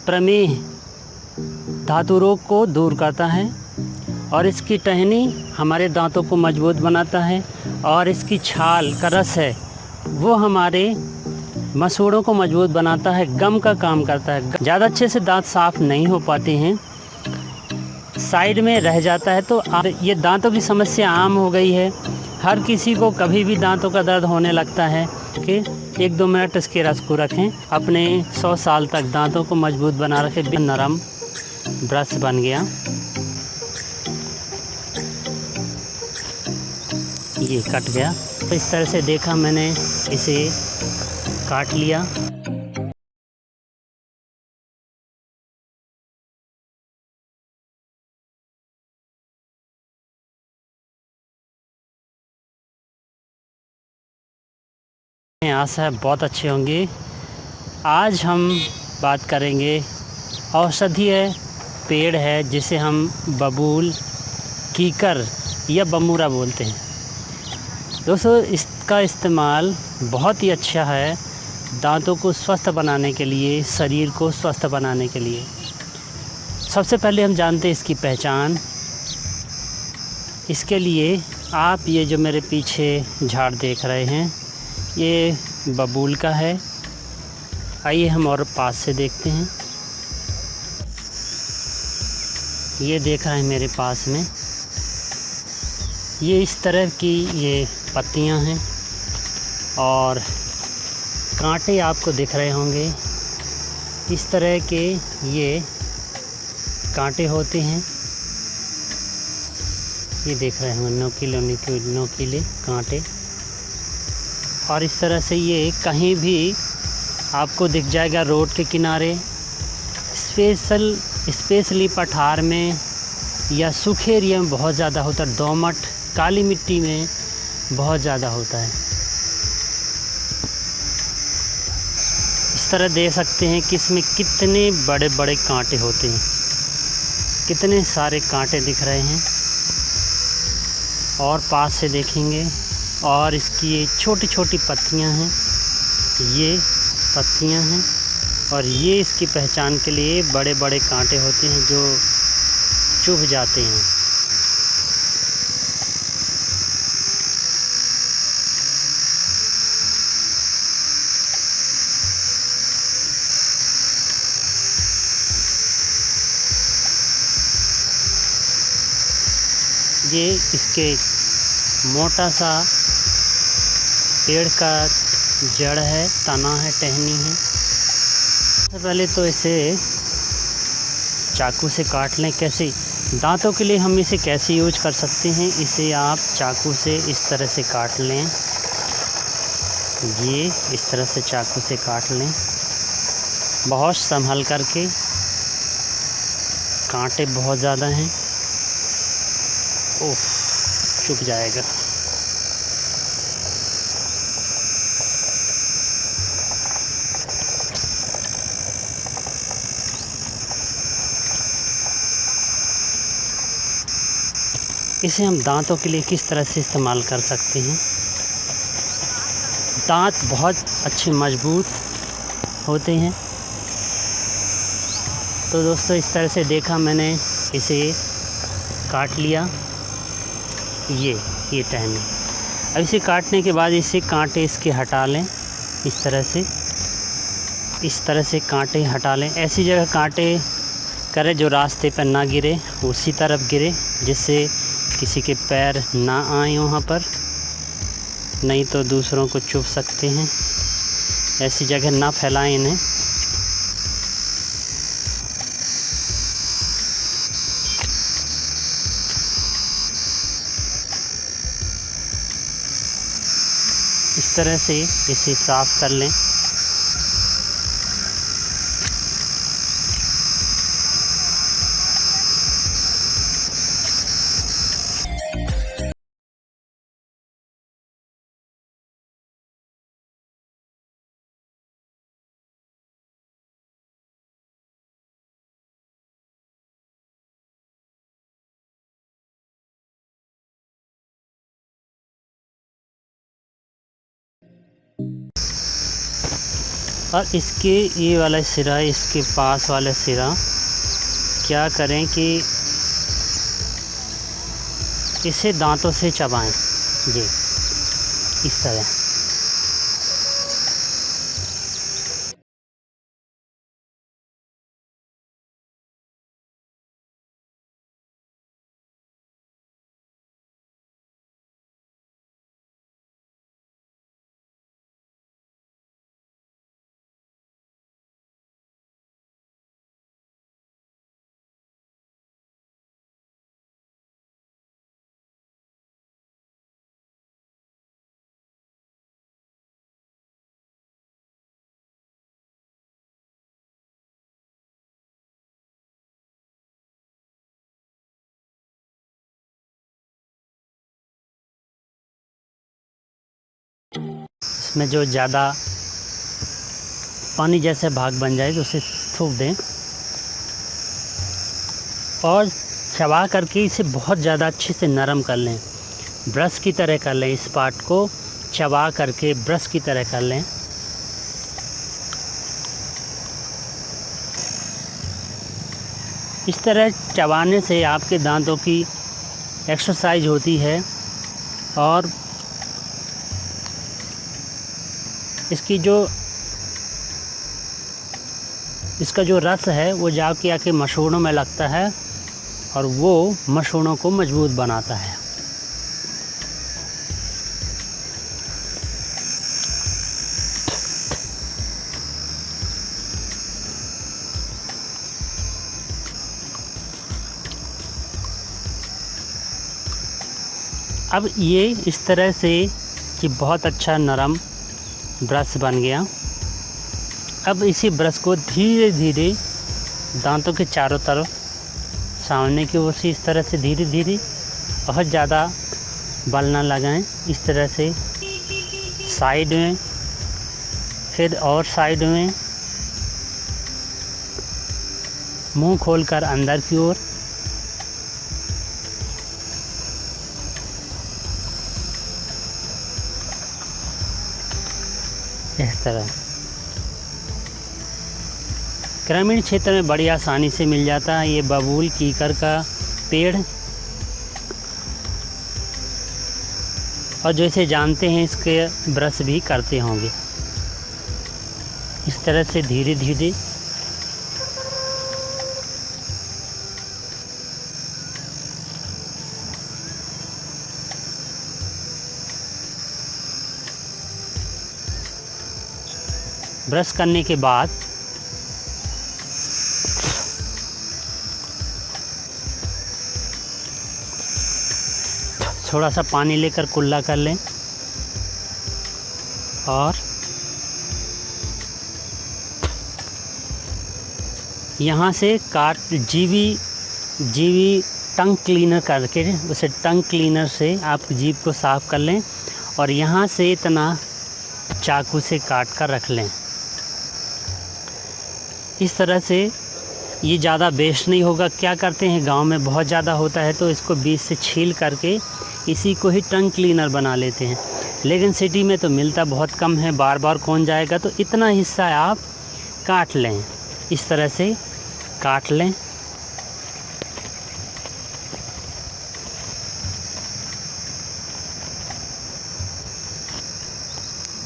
प्रमेह धातु रोग को दूर करता है और इसकी टहनी हमारे दांतों को मजबूत बनाता है और इसकी छाल का रस है वो हमारे मसूड़ों को मजबूत बनाता है, गम का काम करता है। ज़्यादा अच्छे से दांत साफ़ नहीं हो पाते हैं, साइड में रह जाता है, तो ये दांतों की समस्या आम हो गई है। हर किसी को कभी भी दांतों का दर्द होने लगता है कि 1-2 मिनट इसके रस को रखें, अपने 100 साल तक दांतों को मजबूत बना रखें। नरम ब्रश बन गया, ये कट गया। तो इस तरह से देखा मैंने, इसे काट लिया। आशा है बहुत अच्छे होंगे। आज हम बात करेंगे औषधीय पेड़ है जिसे हम बबूल, कीकर या बमूरा बोलते हैं। दोस्तों, इसका इस्तेमाल बहुत ही अच्छा है दांतों को स्वस्थ बनाने के लिए, शरीर को स्वस्थ बनाने के लिए। सबसे पहले हम जानते हैं इसकी पहचान। इसके लिए आप ये जो मेरे पीछे झाड़ देख रहे हैं, ये बबूल का है। आइए हम और पास से देखते हैं। ये देख रहे हैं मेरे पास में, ये इस तरह की ये पत्तियां हैं और कांटे आपको दिख रहे होंगे। इस तरह के ये कांटे होते हैं, ये देख रहे हैं नोकीले कांटे। और इस तरह से ये कहीं भी आपको दिख जाएगा रोड के किनारे, स्पेशली पठार में या सूखे एरिया में बहुत ज़्यादा होता है। दोमट काली मिट्टी में बहुत ज़्यादा होता है। इस तरह देख सकते हैं कि इसमें कितने बड़े बड़े कांटे होते हैं, कितने सारे कांटे दिख रहे हैं। और पास से देखेंगे और इसकी ये छोटी छोटी पत्तियां हैं, ये पत्तियां हैं। और ये इसकी पहचान के लिए बड़े बड़े कांटे होते हैं जो चुभ जाते हैं। ये इसके मोटा सा पेड़ का जड़ है, तना है, टहनी है। सबसे पहले तो इसे चाकू से काट लें। कैसे दांतों के लिए हम इसे कैसे यूज कर सकते हैं, इसे आप चाकू से इस तरह से काट लें। ये इस तरह से चाकू से काट लें, बहुत संभल करके। कांटे बहुत ज़्यादा हैं, ओह चुभ जाएगा। इसे हम दांतों के लिए किस तरह से इस्तेमाल कर सकते हैं। दांत बहुत अच्छे मजबूत होते हैं। तो दोस्तों, इस तरह से देखा मैंने, इसे काट लिया। ये टहनी। अब इसे काटने के बाद इसे कांटे इसके हटा लें। इस तरह से कांटे हटा लें। ऐसी जगह कांटे करें जो रास्ते पर ना गिरे, उसी तरफ गिरे, जिससे किसी के पैर ना आए वहाँ पर, नहीं तो दूसरों को चुभ सकते हैं। ऐसी जगह ना फैलाएं इन्हें। इस तरह से इसे साफ कर लें। और इसके ये वाला सिरा, इसके पास वाला सिरा क्या करें कि इसे दांतों से चबाएं, ये इस तरह। इसमें जो ज़्यादा पानी जैसे भाग बन जाए तो उसे थूक दें और चबा करके इसे बहुत ज़्यादा अच्छे से नरम कर लें, ब्रश की तरह कर लें। इस पार्ट को चबा करके ब्रश की तरह कर लें। इस तरह चबाने से आपके दांतों की एक्सरसाइज होती है और इसका जो रस है वो जाके आके मसूड़ों में लगता है और वो मसूड़ों को मजबूत बनाता है। अब ये इस तरह से कि बहुत अच्छा नरम ब्रश बन गया। अब इसी ब्रश को धीरे धीरे दांतों के चारों तरफ सामने की ओर से इस तरह से धीरे धीरे, बहुत ज़्यादा बल ना लगाएं, इस तरह से साइड में, फिर और साइड में, मुंह खोलकर अंदर की ओर। इस तरह ग्रामीण क्षेत्र में बड़ी आसानी से मिल जाता है ये बबूल कीकर का पेड़। और जैसे जानते हैं इसके ब्रश भी करते होंगे। इस तरह से धीरे धीरे ब्रश करने के बाद थोड़ा सा पानी लेकर कुल्ला कर लें और यहाँ से जीवी टंग क्लीनर करके उसे टंग क्लीनर से आप जीभ को साफ़ कर लें और यहाँ से इतना चाकू से काट कर रख लें। इस तरह से ये ज़्यादा वेस्ट नहीं होगा। क्या करते हैं गांव में बहुत ज़्यादा होता है तो इसको बीच से छील करके इसी को ही टंग क्लीनर बना लेते हैं, लेकिन सिटी में तो मिलता बहुत कम है, बार बार कौन जाएगा। तो इतना हिस्सा आप काट लें, इस तरह से काट लें।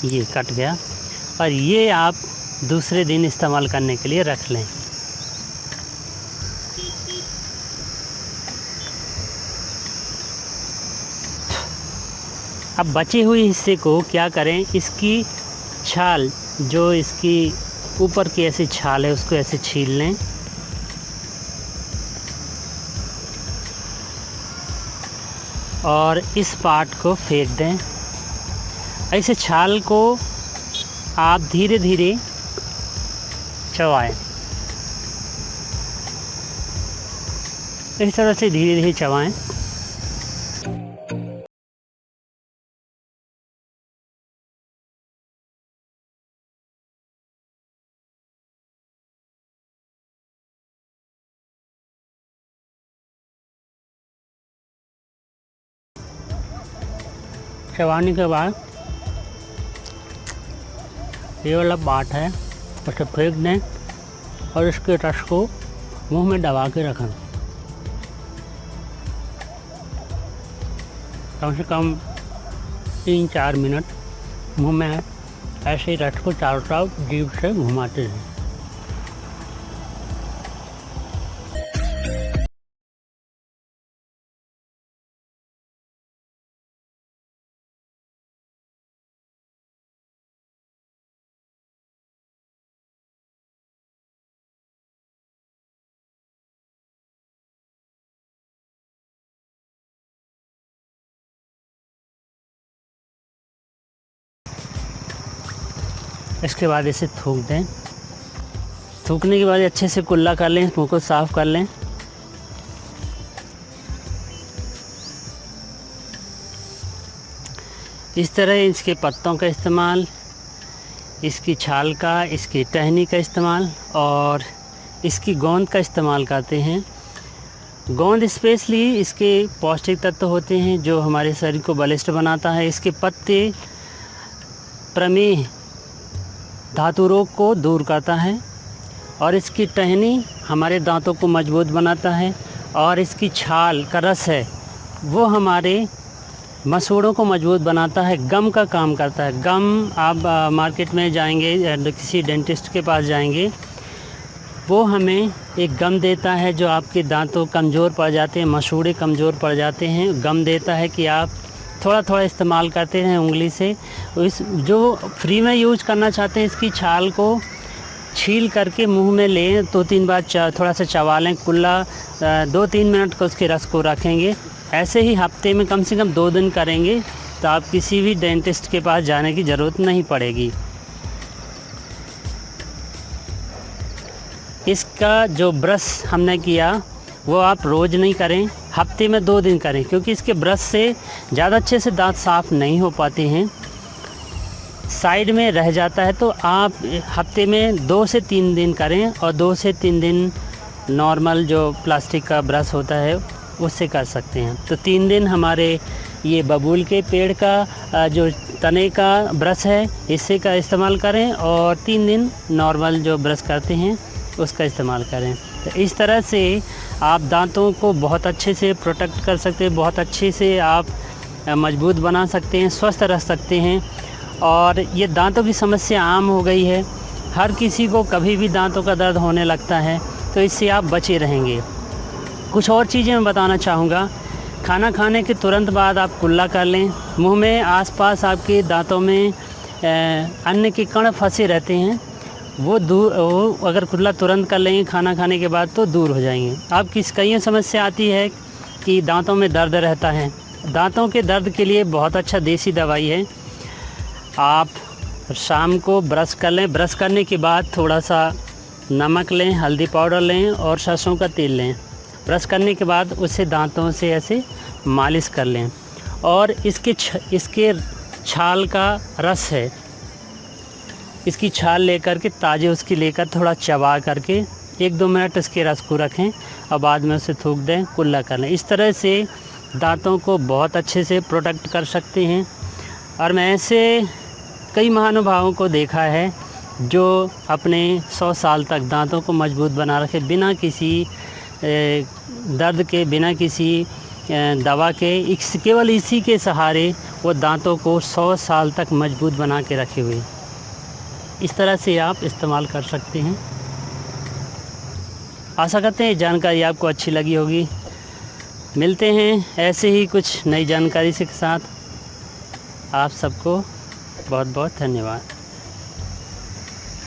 ये कट गया और ये आप दूसरे दिन इस्तेमाल करने के लिए रख लें। अब बचे हुए हिस्से को क्या करें, इसकी छाल, जो इसकी ऊपर की ऐसी छाल है उसको ऐसे छील लें और इस पार्ट को फेंक दें। ऐसे छाल को आप धीरे धीरे चबाएं, इस तरह से धीरे धीरे चबाएं। चबाने के बाद ये वाला पार्ट है उसे फेंक दें और इसके रस को मुंह में दबा के रखें। कम से कम 3-4 मिनट मुंह में ऐसे ही रस को चारों तरफ जीभ से घुमाते हैं। इसके बाद इसे थूक दें। थूकने के बाद अच्छे से कुल्ला कर लें, मुंह को साफ़ कर लें। इस तरह इसके पत्तों का इस्तेमाल, इसकी छाल का, इसकी टहनी का इस्तेमाल और इसकी गोंद का इस्तेमाल करते हैं। गोंद स्पेशली इसके पौष्टिक तत्व होते हैं जो हमारे शरीर को बलिष्ठ बनाता है। इसके पत्ते प्रमेह धातु रोग को दूर करता है और इसकी टहनी हमारे दांतों को मजबूत बनाता है और इसकी छाल का रस है वो हमारे मसूड़ों को मजबूत बनाता है, गम का काम करता है। गम आप मार्केट में जाएंगे, किसी डेंटिस्ट के पास जाएंगे, वो हमें एक गम देता है जो आपके दांतों कमज़ोर पड़ जाते हैं, मसूड़े कमज़ोर पड़ जाते हैं। गम देता है कि आप थोड़ा थोड़ा इस्तेमाल करते हैं उंगली से। इस जो फ्री में यूज करना चाहते हैं, इसकी छाल को छील करके मुंह में लें, 2-3 बार थोड़ा सा चबा लें। कुल्ला 2-3 मिनट को उसके रस को रखेंगे। ऐसे ही हफ्ते में कम से कम 2 दिन करेंगे तो आप किसी भी डेंटिस्ट के पास जाने की ज़रूरत नहीं पड़ेगी। इसका जो ब्रश हमने किया वो आप रोज़ नहीं करें, हफ्ते में 2 दिन करें, क्योंकि इसके ब्रश से ज़्यादा अच्छे से दांत साफ़ नहीं हो पाते हैं, साइड में रह जाता है। तो आप हफ्ते में 2 से 3 दिन करें और 2 से 3 दिन नॉर्मल जो प्लास्टिक का ब्रश होता है उससे कर सकते हैं। तो 3 दिन हमारे ये बबूल के पेड़ का जो तने का ब्रश है इससे का इस्तेमाल करें और 3 दिन नॉर्मल जो ब्रश करते हैं उसका इस्तेमाल करें। तो इस तरह से आप दांतों को बहुत अच्छे से प्रोटेक्ट कर सकते हैं, बहुत अच्छे से आप मजबूत बना सकते हैं, स्वस्थ रख सकते हैं। और ये दांतों की समस्या आम हो गई है, हर किसी को कभी भी दांतों का दर्द होने लगता है, तो इससे आप बचे रहेंगे। कुछ और चीज़ें मैं बताना चाहूँगा। खाना खाने के तुरंत बाद आप कुल्ला कर लें। मुंह में आसपास आपके दांतों में अन्न के कण फंसे रहते हैं, वो अगर कुल्ला तुरंत कर लेंगे खाना खाने के बाद तो दूर हो जाएंगे। अब कई समस्या आती है कि दांतों में दर्द रहता है। दांतों के दर्द के लिए बहुत अच्छा देसी दवाई है। आप शाम को ब्रश कर लें, ब्रश करने के बाद थोड़ा सा नमक लें, हल्दी पाउडर लें और सरसों का तेल लें। ब्रश करने के बाद उसे दांतों से ऐसे मालिश कर लें और इसके छाल का रस है, इसकी छाल लेकर के ताज़े उसकी लेकर थोड़ा चबा करके 1-2 मिनट इसके रस को रखें और बाद में उसे थूक दें, कुल्ला कर लें। इस तरह से दांतों को बहुत अच्छे से प्रोटेक्ट कर सकते हैं। और मैं ऐसे कई महानुभावों को देखा है जो अपने 100 साल तक दांतों को मजबूत बना रखे, बिना किसी दर्द के, बिना किसी दवा के, केवल इसी के सहारे वो दांतों को 100 साल तक मजबूत बना के रखे हुए। इस तरह से आप इस्तेमाल कर सकते हैं। आशा करते हैं जानकारी आपको अच्छी लगी होगी। मिलते हैं ऐसे ही कुछ नई जानकारी के साथ। आप सबको बहुत बहुत धन्यवाद।